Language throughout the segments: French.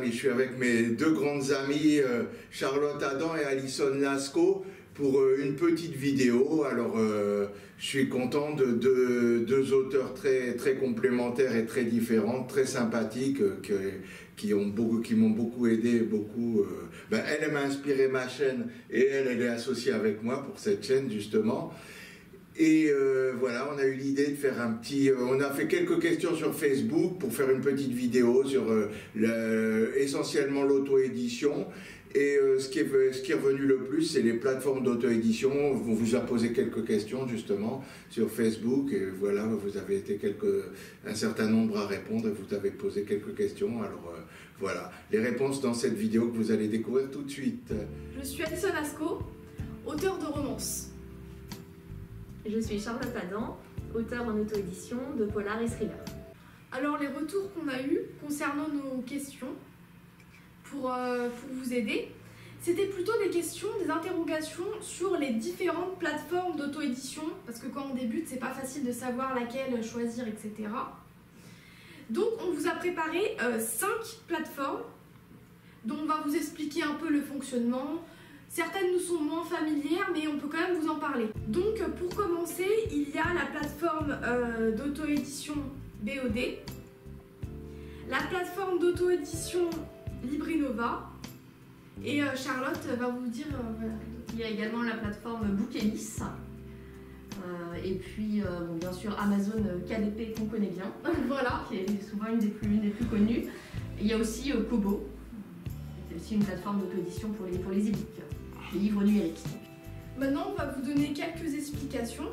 amis. Je suis avec mes deux grandes amies, Charlotte Adam et Alison Lascaux, pour une petite vidéo. Alors, je suis content de deux auteurs très complémentaires et très différentes, très sympathiques, qui m'ont beaucoup aidé, elle m'a inspiré ma chaîne et elle est associée avec moi pour cette chaîne justement. Et voilà, on a eu l'idée de faire on a fait quelques questions sur Facebook pour faire une petite vidéo sur essentiellement l'auto-édition. Et ce qui est revenu le plus, c'est les plateformes d'auto-édition. On vous a posé quelques questions justement sur Facebook et voilà, vous avez été un certain nombre à répondre et vous avez posé quelques questions. Alors voilà, les réponses dans cette vidéo que vous allez découvrir tout de suite. Je suis Alison Lascaux, auteure de romances. Je suis Charlotte Adam, auteure en auto-édition de polar et thriller. Alors les retours qu'on a eus concernant nos questions, pour vous aider, c'était plutôt des questions, des interrogations sur les différentes plateformes d'auto-édition, parce que quand on débute, c'est pas facile de savoir laquelle choisir, etc. Donc on vous a préparé 5 plateformes dont on va vous expliquer un peu le fonctionnement. Certaines nous sont moins familières, mais on peut quand même vous en parler. Donc pour commencer, il y a la plateforme d'auto-édition BOD, la plateforme d'auto-édition Librinova, et Charlotte va vous dire... Il y a également la plateforme Bookelis, et puis bien sûr Amazon KDP qu'on connaît bien, voilà, qui est souvent une des plus connues. Il y a aussi Kobo, c'est aussi une plateforme d'auto-édition pour les e-books, les livres numériques. Maintenant on va vous donner quelques explications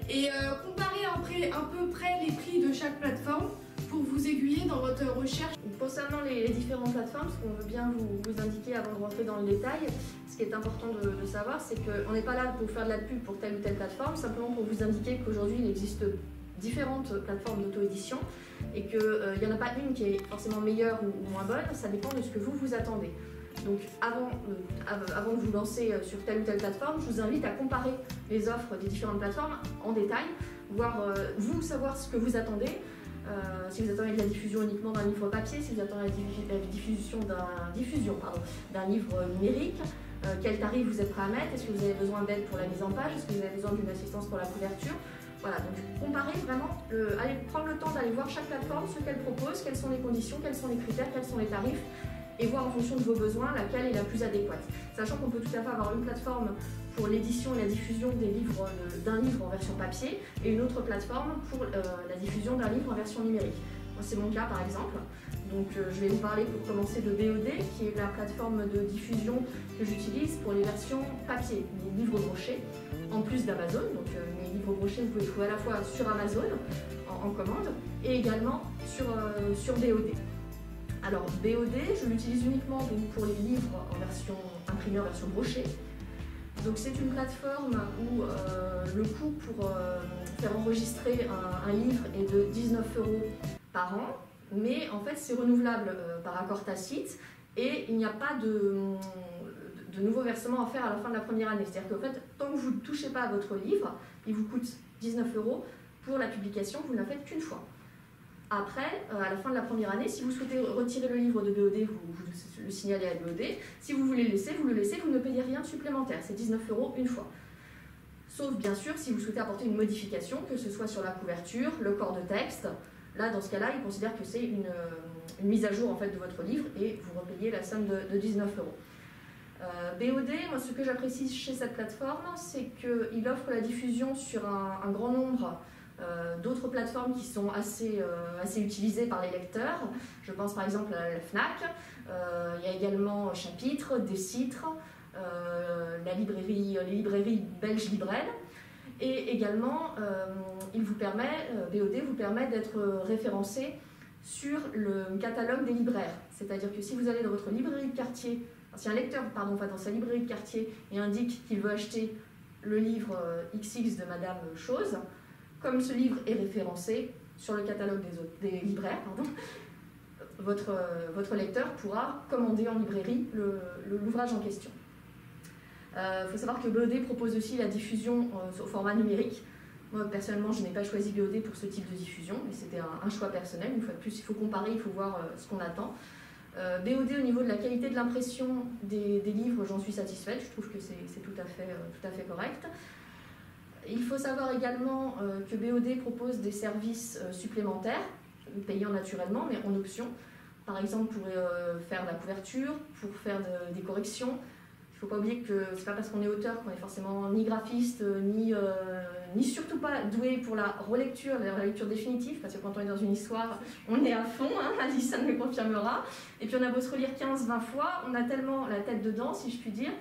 et comparer à peu près les prix de chaque plateforme pour vous aiguiller dans votre recherche. Concernant les différentes plateformes, ce qu'on veut bien vous indiquer avant de rentrer dans le détail, ce qui est important de savoir, c'est qu'on n'est pas là pour faire de la pub pour telle ou telle plateforme, simplement pour vous indiquer qu'aujourd'hui il existe différentes plateformes d'auto-édition et qu'il n'y en a pas une qui est forcément meilleure ou moins bonne, ça dépend de ce que vous attendez. Donc avant de vous lancer sur telle ou telle plateforme, je vous invite à comparer les offres des différentes plateformes en détail, voir savoir ce que vous attendez. Si vous attendez de la diffusion uniquement d'un livre papier, si vous attendez la diffusion d'un livre numérique, quel tarif vous êtes prêt à mettre, est-ce que vous avez besoin d'aide pour la mise en page, est-ce que vous avez besoin d'une assistance pour la couverture. Voilà, donc comparez vraiment, allez prendre le temps d'aller voir chaque plateforme, ce qu'elle propose, quelles sont les conditions, quels sont les critères, quels sont les tarifs, et voir en fonction de vos besoins laquelle est la plus adéquate. Sachant qu'on peut tout à fait avoir une plateforme pour l'édition et la diffusion d'un livre en version papier et une autre plateforme pour la diffusion d'un livre en version numérique. Moi c'est mon cas par exemple, donc je vais vous parler pour commencer de BOD qui est la plateforme de diffusion que j'utilise pour les versions papier, les livres brochés, en plus d'Amazon. Donc mes livres brochés vous pouvez les trouver à la fois sur Amazon en commande et également sur BOD. Alors BOD, je l'utilise uniquement pour les livres en version imprimée, en version brochée. Donc c'est une plateforme où le coût pour faire enregistrer un livre est de 19 € par an, mais en fait c'est renouvelable par accord tacite et il n'y a pas de nouveau versement à faire à la fin de la première année. C'est-à-dire qu'en fait, tant que vous ne touchez pas à votre livre, il vous coûte 19 € pour la publication, vous ne la faites qu'une fois. Après, à la fin de la première année, si vous souhaitez retirer le livre de BOD, vous le signalez à BOD. Si vous voulez le laisser, vous le laissez, vous ne payez rien de supplémentaire. C'est 19 € une fois. Sauf bien sûr si vous souhaitez apporter une modification, que ce soit sur la couverture, le corps de texte. Là, dans ce cas-là, il considère que c'est une mise à jour en fait, de votre livre et vous repayez la somme de 19 €. BOD, moi ce que j'apprécie chez cette plateforme, c'est qu'il offre la diffusion sur un grand nombre d'autres plateformes qui sont assez utilisées par les lecteurs. Je pense par exemple à la FNAC, il y a également Chapitre, Décitre, les librairies belges Librel, et également BOD vous permet d'être référencé sur le catalogue des libraires. C'est-à-dire que si vous allez dans votre librairie de quartier, si un lecteur va dans sa librairie de quartier et indique qu'il veut acheter le livre XX de Madame Chose, comme ce livre est référencé sur le catalogue des libraires, votre lecteur pourra commander en librairie l'ouvrage en question. Il faut savoir que BOD propose aussi la diffusion au format numérique. Moi, personnellement, je n'ai pas choisi BOD pour ce type de diffusion, mais c'était un choix personnel. Une fois de plus, il faut comparer, il faut voir ce qu'on attend. BOD, au niveau de la qualité de l'impression des livres, j'en suis satisfaite, je trouve que c'est tout à fait correct. Il faut savoir également que BOD propose des services supplémentaires, payants naturellement, mais en option. Par exemple, pour faire de la couverture, pour faire des corrections. Il ne faut pas oublier que ce n'est pas parce qu'on est auteur qu'on est forcément ni graphiste, ni surtout pas doué pour la relecture définitive, parce que quand on est dans une histoire, on est à fond, hein, Alissa me le confirmera. Et puis on a beau se relire 15-20 fois, on a tellement la tête dedans, si je puis dire,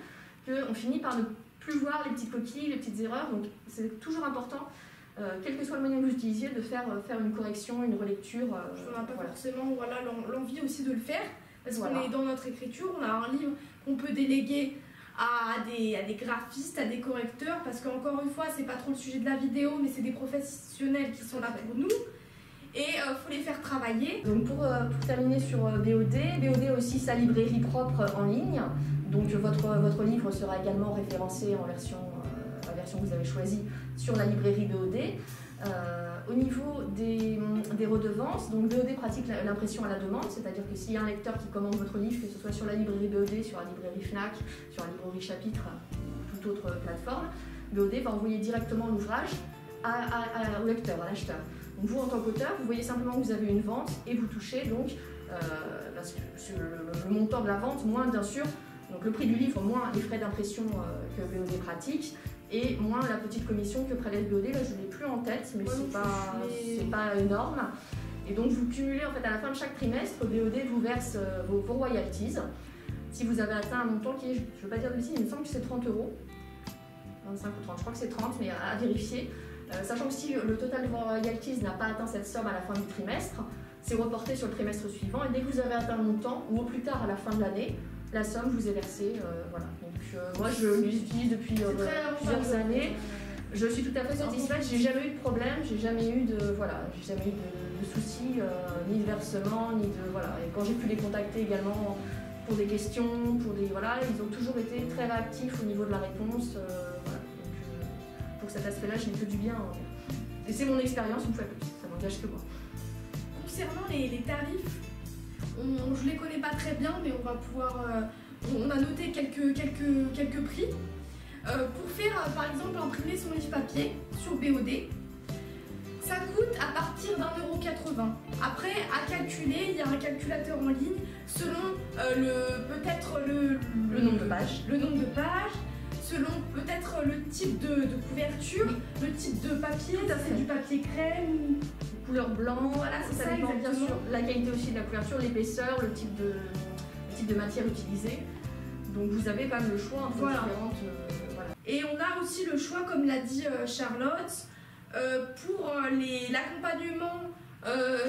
qu'on finit par ne plus voir les petites coquilles, les petites erreurs. Donc c'est toujours important, quel que soit le moyen que vous utilisiez, de faire une correction, une relecture. On n'a pas forcément l'envie aussi de le faire, parce qu'on est dans notre écriture, on a un livre qu'on peut déléguer à des graphistes, à des correcteurs, parce qu'encore une fois, c'est pas trop le sujet de la vidéo, mais c'est des professionnels qui sont là pour nous, et il faut les faire travailler. Donc pour terminer sur BOD a aussi sa librairie propre en ligne, donc votre livre sera également référencé en version, la version que vous avez choisie sur la librairie BOD. Au niveau des redevances, donc BOD pratique l'impression à la demande, c'est-à-dire que s'il y a un lecteur qui commande votre livre, que ce soit sur la librairie BOD, sur la librairie FNAC, sur la librairie Chapitre, ou toute autre plateforme, BOD va envoyer directement l'ouvrage au lecteur, à l'acheteur. Donc vous, en tant qu'auteur, vous voyez simplement que vous avez une vente et vous touchez donc le montant de la vente, moins bien sûr, donc le prix du livre, moins les frais d'impression que BOD pratique, et moins la petite commission que prélève BOD. Là je ne l'ai plus en tête, mais c'est pas énorme. Et donc vous cumulez en fait à la fin de chaque trimestre, BOD vous verse vos royalties. Si vous avez atteint un montant qui est, je ne veux pas dire de bêtises, il me semble que c'est 30 €, 25 ou 30, je crois que c'est 30, mais à vérifier. Sachant que si le total de vos royalties n'a pas atteint cette somme à la fin du trimestre, c'est reporté sur le trimestre suivant, et dès que vous avez atteint le montant, ou au plus tard à la fin de l'année, la somme vous est versée. Voilà. Donc moi je l'utilise depuis plusieurs années. Je suis tout à fait satisfaite, j'ai jamais eu de problème, j'ai jamais eu de soucis, ni de versement, ni de voilà. Et quand j'ai pu les contacter également pour des questions, ils ont toujours été très réactifs au niveau de la réponse. Voilà. Donc, pour cet aspect-là, je n'ai que du bien. Et c'est mon expérience, une fois plus, ça m'engage que moi. Concernant les tarifs, je ne les connais pas très bien, mais on va pouvoir. On a noté quelques prix. Pour faire, par exemple, imprimer son livre papier sur BOD, ça coûte à partir d'1,80 €. Après, à calculer, il y a un calculateur en ligne selon peut-être le nombre de pages. Le nombre de pages, selon peut-être le type de couverture, le type de papier, c'est du papier crème ou couleur blanc, voilà, c'est ça dépend bien exactement. sûr la qualité aussi de la couverture, l'épaisseur, le type de matière utilisée. Donc vous avez quand même le choix entre différentes. Voilà. Et on a aussi le choix, comme l'a dit Charlotte, pour l'accompagnement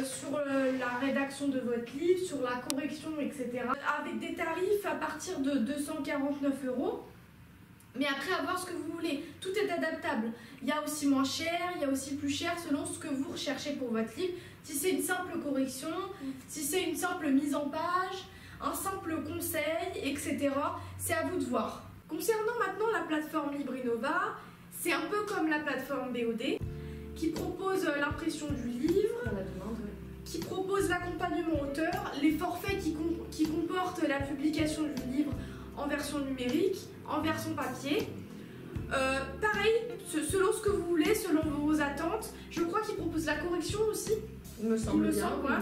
sur la rédaction de votre livre, sur la correction, etc. Avec des tarifs à partir de 249 €. Mais après, à voir ce que vous voulez. Tout est adaptable. Il y a aussi moins cher, il y a aussi plus cher selon ce que vous recherchez pour votre livre. Si c'est une simple correction, si c'est une simple mise en page, un simple conseil, etc. C'est à vous de voir. Concernant maintenant la plateforme LibreInnova, c'est un peu comme la plateforme BOD, qui propose l'impression du livre, qui propose l'accompagnement auteur, les forfaits qui comportent la publication du livre en version numérique, en version papier. Pareil, selon ce que vous voulez, selon vos attentes. Je crois qu'il propose la correction aussi. Il me semble bien.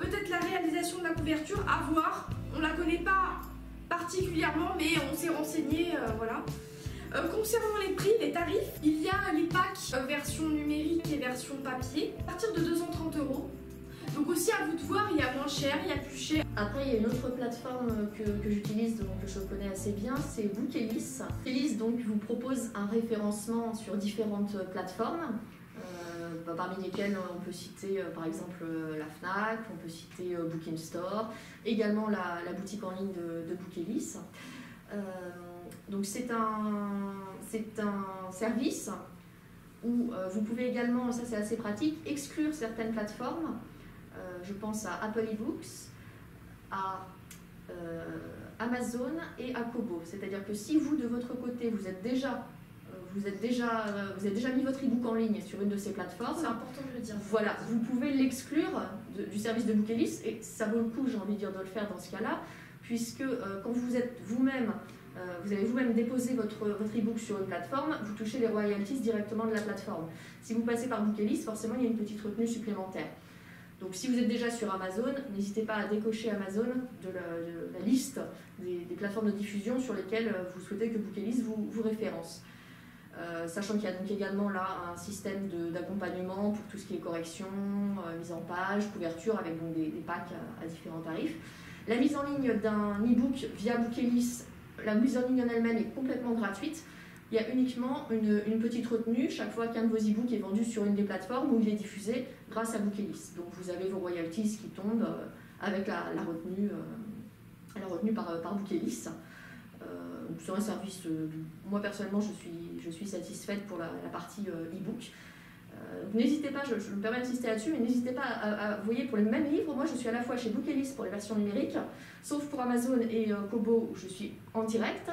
Peut-être la réalisation de la couverture, à voir. On ne la connaît pas particulièrement, mais on s'est renseigné, voilà. Concernant les prix, les tarifs, il y a les packs version numérique et version papier à partir de 230 €. Donc aussi à vous de voir, il y a moins cher, il y a plus cher. Après, il y a une autre plateforme que j'utilise, donc que je connais assez bien, c'est Bookelis. Bookelis donc vous propose un référencement sur différentes plateformes, parmi lesquelles on peut citer par exemple la FNAC, on peut citer Book in Store, également la boutique en ligne de Bookelis. Donc c'est un service où vous pouvez également, ça c'est assez pratique, exclure certaines plateformes. Je pense à Apple eBooks, à Amazon et à Kobo. C'est-à-dire que si vous, de votre côté, vous vous avez déjà mis votre e-book en ligne sur une de ces plateformes, C'est important de le dire. voilà, vous pouvez l'exclure du service de Bookelis, et ça vaut le coup, j'ai envie de dire, de le faire dans ce cas-là, puisque quand vous êtes vous-même, vous avez vous-même déposé votre e-book sur une plateforme, vous touchez les royalties directement de la plateforme. Si vous passez par Bookelis, forcément, il y a une petite retenue supplémentaire. Donc si vous êtes déjà sur Amazon, n'hésitez pas à décocher Amazon de la liste des plateformes de diffusion sur lesquelles vous souhaitez que Bookelis vous référence. Sachant qu'il y a donc également là un système d'accompagnement pour tout ce qui est correction, mise en page, couverture avec donc des packs à différents tarifs. La mise en ligne d'un e-book via Bookelis, la mise en ligne en elle-même est complètement gratuite. Il y a uniquement une petite retenue chaque fois qu'un de vos e-books est vendu sur une des plateformes où il est diffusé grâce à Bookelis. Donc vous avez vos royalties qui tombent avec la retenue par Bookelis. C'est un service, moi personnellement je suis satisfaite pour la partie e-book. N'hésitez pas, je me permets d'insister là-dessus, mais n'hésitez pas vous voyez, pour les mêmes livres, moi je suis à la fois chez Bookelis pour les versions numériques, sauf pour Amazon et Kobo où je suis en direct,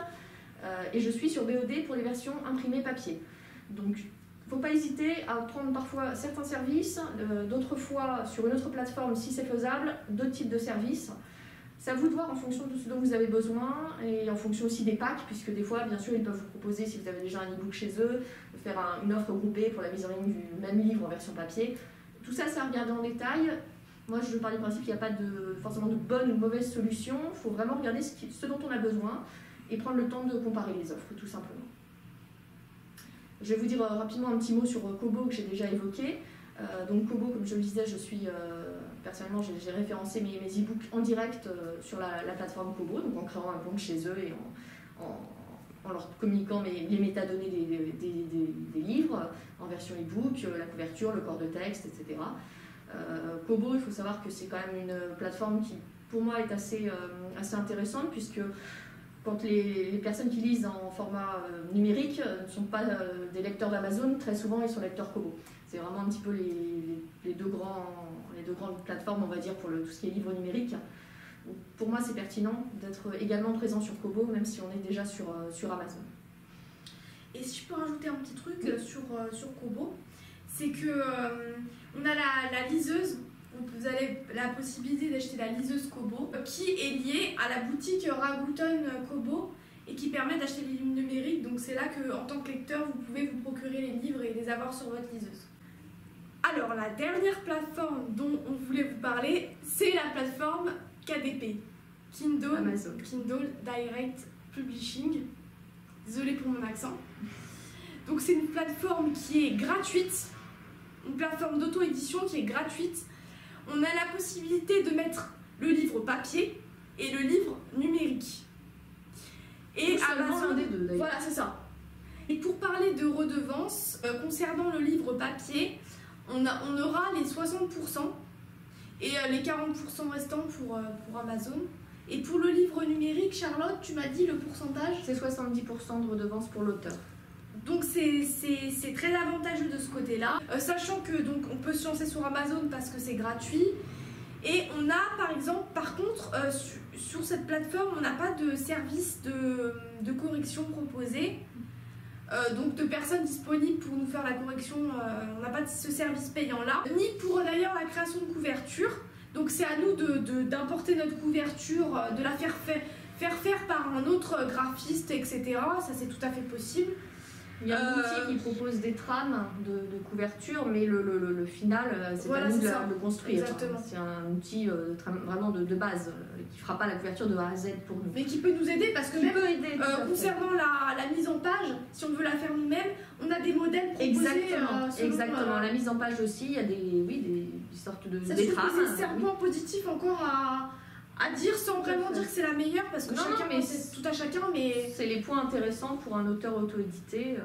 et je suis sur BOD pour les versions imprimées papier. Donc il ne faut pas hésiter à prendre parfois certains services, d'autres fois sur une autre plateforme si c'est faisable, d'autres types de services. C'est à vous de voir en fonction de ce dont vous avez besoin et en fonction aussi des packs, puisque des fois, bien sûr, ils peuvent vous proposer, si vous avez déjà un e-book chez eux, de faire une offre groupée pour la mise en ligne du même livre en version papier. Tout ça, c'est à regarder en détail. Moi, je pars du principe qu'il n'y a pas forcément de bonne ou de mauvaise solution. Il faut vraiment regarder ce dont on a besoin et prendre le temps de comparer les offres, tout simplement. Je vais vous dire rapidement un petit mot sur Kobo que j'ai déjà évoqué. Donc Kobo, comme je le disais, personnellement, j'ai référencé mes e-books en direct sur la plateforme Kobo, donc en créant un compte chez eux et en leur communiquant les métadonnées des livres en version e-book, la couverture, le corps de texte, etc. Kobo, il faut savoir que c'est quand même une plateforme qui, pour moi, est assez intéressante, puisque quand les personnes qui lisent en format numérique ne sont pas des lecteurs d'Amazon, très souvent ils sont lecteurs Kobo. C'est vraiment un petit peu les deux grandes plateformes, on va dire, pour tout ce qui est livre numérique. Donc, pour moi, c'est pertinent d'être également présent sur Kobo, même si on est déjà sur Amazon. Et si je peux rajouter un petit truc sur Kobo, c'est que on a la liseuse. Vous avez la possibilité d'acheter la liseuse Kobo qui est liée à la boutique Rakuten Kobo et qui permet d'acheter les livres numériques. Donc c'est là qu'en tant que lecteur, vous pouvez vous procurer les livres et les avoir sur votre liseuse. Alors la dernière plateforme dont on voulait vous parler, c'est la plateforme KDP, Kindle Direct Publishing. Désolée pour mon accent. Donc c'est une plateforme qui est gratuite, une plateforme d'auto-édition qui est gratuite. On a la possibilité de mettre le livre papier et le livre numérique. Et Amazon, l'un des deux, d'ailleurs. Voilà, c'est ça. Et pour parler de redevances, concernant le livre papier, on aura les 60% et les 40% restants pour Amazon. Et pour le livre numérique, Charlotte, tu m'as dit le pourcentage? C'est 70% de redevances pour l'auteur. Donc c'est très avantageux de ce côté-là, sachant que donc on peut se lancer sur Amazon parce que c'est gratuit. Et on a par contre sur cette plateforme on n'a pas de service de correction proposé, donc de personnes disponibles pour nous faire la correction. On n'a pas de ce service payant là, ni pour d'ailleurs la création de couverture. Donc c'est à nous d'importer notre couverture, de la faire faire par un autre graphiste, etc. Ça c'est tout à fait possible. Il y a un outil qui propose des trames de couverture, mais le final, c'est à nous de le construire. Exactement. C'est un outil vraiment de base, qui ne fera pas la couverture de A à Z pour nous. Mais qui peut nous aider, parce que qui peut aider, concernant la mise en page, si on veut la faire nous-mêmes, on a des modèles proposés. Exactement. La mise en page aussi, il y a des sortes de trames. C'est un point positif encore à dire sans vraiment dire que c'est la meilleure, parce que c'est tout à chacun, mais c'est les points intéressants pour un auteur auto-édité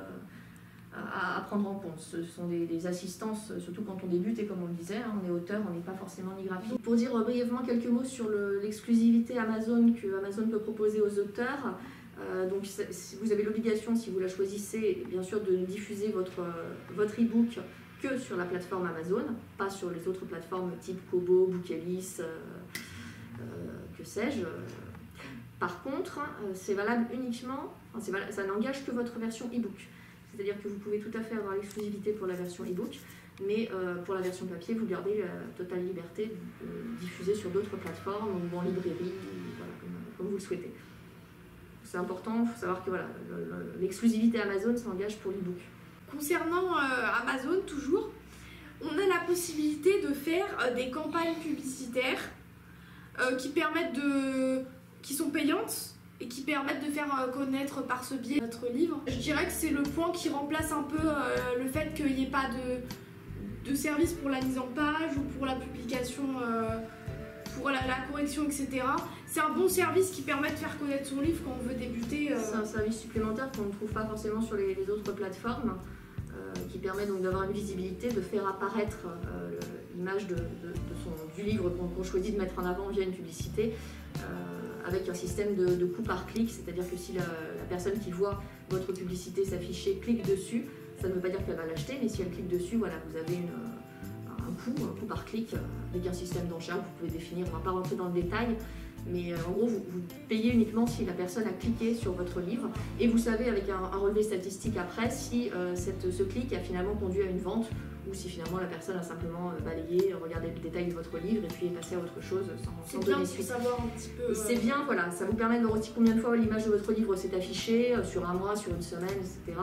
à prendre en compte. Ce sont des assistances, surtout quand on débute, et comme on le disait, on est auteur, on n'est pas forcément ni graphiste. Pour dire brièvement quelques mots sur l'exclusivité Amazon que Amazon peut proposer aux auteurs, donc vous avez l'obligation, si vous la choisissez, bien sûr, de diffuser votre e-book que sur la plateforme Amazon, pas sur les autres plateformes type Kobo, Bookelis, que sais-je. Par contre, c'est valable uniquement, ça n'engage que votre version e-book. c'est-à-dire que vous pouvez tout à fait avoir l'exclusivité pour la version e-book, mais pour la version papier, vous gardez la totale liberté de diffuser sur d'autres plateformes ou en librairie, voilà, comme vous le souhaitez. C'est important, il faut savoir que voilà, l'exclusivité Amazon s'engage pour l'e-book. Concernant Amazon, toujours, on a la possibilité de faire des campagnes publicitaires qui sont payantes et qui permettent de faire connaître par ce biais notre livre. Je dirais que c'est le point qui remplace un peu le fait qu'il n'y ait pas de service pour la mise en page ou pour la publication, pour la correction, etc. C'est un bon service qui permet de faire connaître son livre quand on veut débuter. C'est un service supplémentaire qu'on ne trouve pas forcément sur les autres plateformes, qui permet donc d'avoir une visibilité, de faire apparaître l'image du livre qu'on choisit de mettre en avant via une publicité, avec un système de coût par clic, c'est-à-dire que si la personne qui voit votre publicité s'afficher clique dessus, ça ne veut pas dire qu'elle va l'acheter, mais si elle clique dessus, voilà, vous avez un coût par clic avec un système d'enchère. Vous pouvez définir, on ne va pas rentrer dans le détail, mais en gros, vous payez uniquement si la personne a cliqué sur votre livre, et vous savez avec un relevé statistique après si ce clic a finalement conduit à une vente, ou si finalement la personne a simplement balayé, regardé le détail de votre livre et puis est passée à autre chose sans donner suite. C'est bien pour savoir un petit peu. C'est bien, voilà, ça vous permet de voir aussi combien de fois l'image de votre livre s'est affichée, sur un mois, sur une semaine, etc.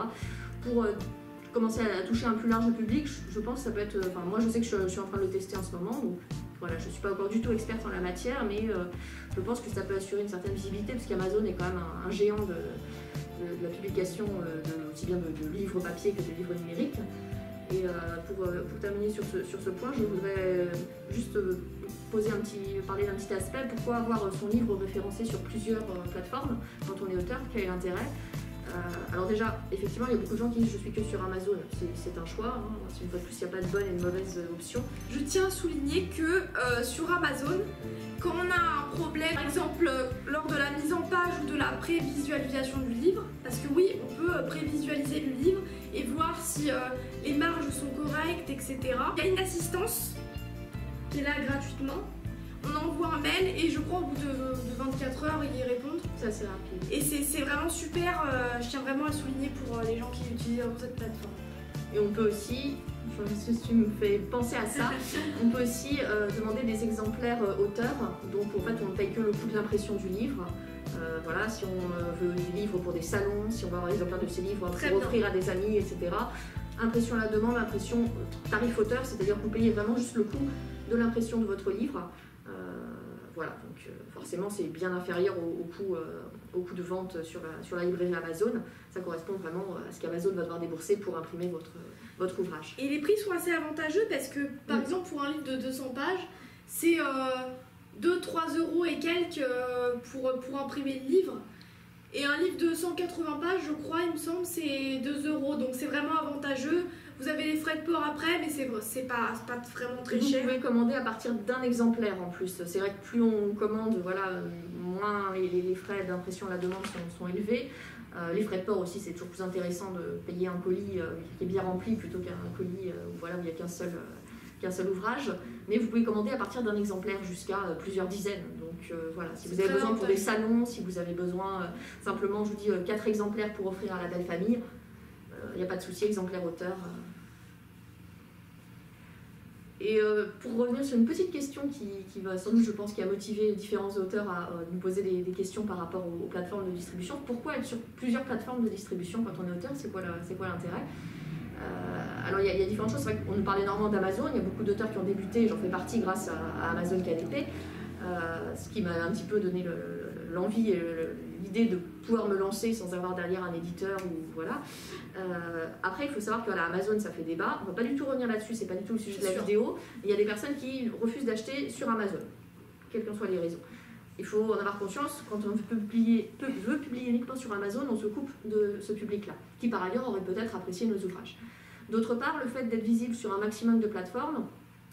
Pour commencer à toucher un plus large public, je pense que ça peut être... Enfin, moi je sais que je suis en train de le tester en ce moment, donc voilà, je ne suis pas encore du tout experte en la matière, mais je pense que ça peut assurer une certaine visibilité, parce qu'Amazon est quand même un géant de la publication, aussi bien de livres papier que de livres numériques. Et pour terminer sur ce point, je voudrais juste parler d'un petit aspect. Pourquoi avoir son livre référencé sur plusieurs plateformes quand on est auteur? Quel est l'intérêt? Alors déjà, effectivement, il y a beaucoup de gens qui disent je suis que sur Amazon. C'est un choix, hein. Une fois de plus, il n'y a pas de bonne et de mauvaise option. Je tiens à souligner que sur Amazon, quand on a un problème, par exemple lors de la mise en page ou de la prévisualisation du livre, parce que oui, on peut prévisualiser le livre et voir si les marges sont correctes, etc. Il y a une assistance qui est là gratuitement. On envoie un mail et je crois au bout de 24 heures, ils y répondent. C'est assez rapide. Et c'est vraiment super, je tiens vraiment à souligner pour les gens qui utilisent cette plateforme. Et on peut aussi, tu me fais penser à ça, on peut aussi demander des exemplaires auteurs. Donc en fait, on ne paye que le coût de l'impression du livre. Voilà, si on veut des livres pour des salons, si on veut avoir des exemplaires de ces livres pour offrir à des amis, etc. Impression à la demande, impression tarif auteur, c'est-à-dire que vous payez vraiment juste le coût de l'impression de votre livre. Voilà, donc forcément c'est bien inférieur au coût de vente sur la librairie Amazon. Ça correspond vraiment à ce qu'Amazon va devoir débourser pour imprimer votre ouvrage. Et les prix sont assez avantageux parce que par exemple pour un livre de 200 pages, c'est 2-3 euros et quelques pour imprimer le livre. Et un livre de 180 pages, je crois, il me semble, c'est 2 euros. Donc c'est vraiment avantageux. Vous avez les frais de port après, mais c'est pas vraiment très cher. Vous pouvez commander à partir d'un exemplaire en plus. C'est vrai que plus on commande, voilà, moins les frais d'impression à la demande sont élevés. Les frais de port aussi, c'est toujours plus intéressant de payer un colis qui est bien rempli plutôt qu'un colis où il n'y a qu'un seul ouvrage. Mais vous pouvez commander à partir d'un exemplaire jusqu'à plusieurs dizaines. Donc voilà, si vous avez besoin pour des salons, si vous avez besoin simplement, je vous dis, 4 exemplaires pour offrir à la belle famille, il n'y a pas de souci, exemplaire auteur. Et pour revenir sur une petite question qui va sans doute, je pense, qui a motivé différents auteurs à nous poser des questions par rapport aux plateformes de distribution. Pourquoi être sur plusieurs plateformes de distribution quand on est auteur? C'est quoi l'intérêt? Alors il y a différentes choses. C'est vrai qu'on nous parle énormément d'Amazon. Il y a beaucoup d'auteurs qui ont débuté, j'en fais partie grâce à Amazon KDP, ce qui m'a un petit peu donné l'envie et l'idée de pouvoir me lancer sans avoir derrière un éditeur ou voilà. Après, il faut savoir que voilà, Amazon, ça fait débat. On ne va pas du tout revenir là-dessus, c'est pas du tout le sujet de la vidéo. Il y a des personnes qui refusent d'acheter sur Amazon, quelles qu'en soient les raisons. Il faut en avoir conscience, quand on veut publier uniquement sur Amazon, on se coupe de ce public-là, qui par ailleurs aurait peut-être apprécié nos ouvrages. D'autre part, le fait d'être visible sur un maximum de plateformes,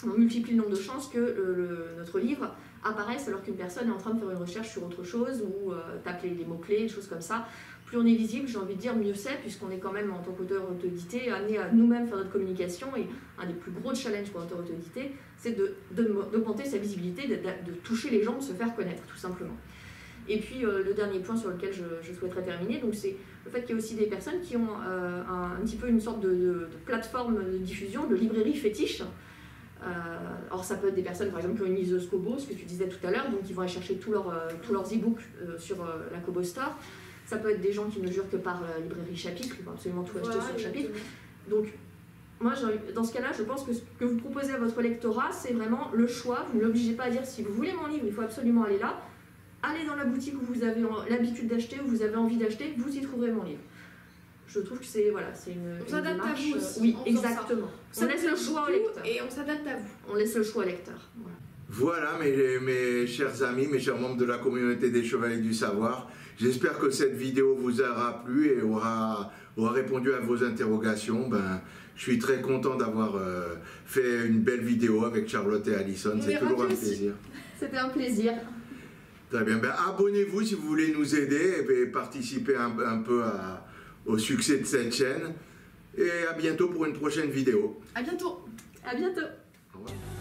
on multiplie le nombre de chances que notre livre apparaisse alors qu'une personne est en train de faire une recherche sur autre chose ou tape les mots-clés, des choses comme ça. Plus on est visible, j'ai envie de dire, mieux c'est, puisqu'on est quand même, en tant qu'auteur auto-édité, amené à nous-mêmes faire notre communication. Et un des plus gros challenges pour l'auteur auto-édité, c'est d'augmenter sa visibilité, de toucher les gens, de se faire connaître, tout simplement. Et puis le dernier point sur lequel je souhaiterais terminer, donc c'est le fait qu'il y a aussi des personnes qui ont un petit peu une sorte de plateforme de diffusion, de librairie fétiche. Alors ça peut être des personnes par exemple qui ont une liseuse Kobo, ce que tu disais tout à l'heure, donc ils vont aller chercher tous leurs e-books sur la Kobo Store. Ça peut être des gens qui ne jurent que par la librairie Chapitre, ils vont absolument tout acheter sur Chapitre. Donc moi, dans ce cas-là, je pense que ce que vous proposez à votre lectorat, c'est vraiment le choix. Vous ne l'obligez pas à dire si vous voulez mon livre, il faut absolument aller là. Allez dans la boutique où vous avez l'habitude d'acheter, où vous avez envie d'acheter, vous y trouverez mon livre. Je trouve que c'est une s'adapte à vous aussi. Oui, exactement. On laisse le choix au lecteur. Et on s'adapte à vous. On laisse le choix au lecteur. Voilà mes chers amis, mes chers membres de la communauté des Chevaliers du Savoir. J'espère que cette vidéo vous aura plu et aura répondu à vos interrogations. Je suis très content d'avoir fait une belle vidéo avec Charlotte et Alison. C'est toujours un plaisir. C'était un plaisir. Très bien. Abonnez-vous si vous voulez nous aider et participer un peu au succès de cette chaîne. Et à bientôt pour une prochaine vidéo. À bientôt. À bientôt. Au revoir.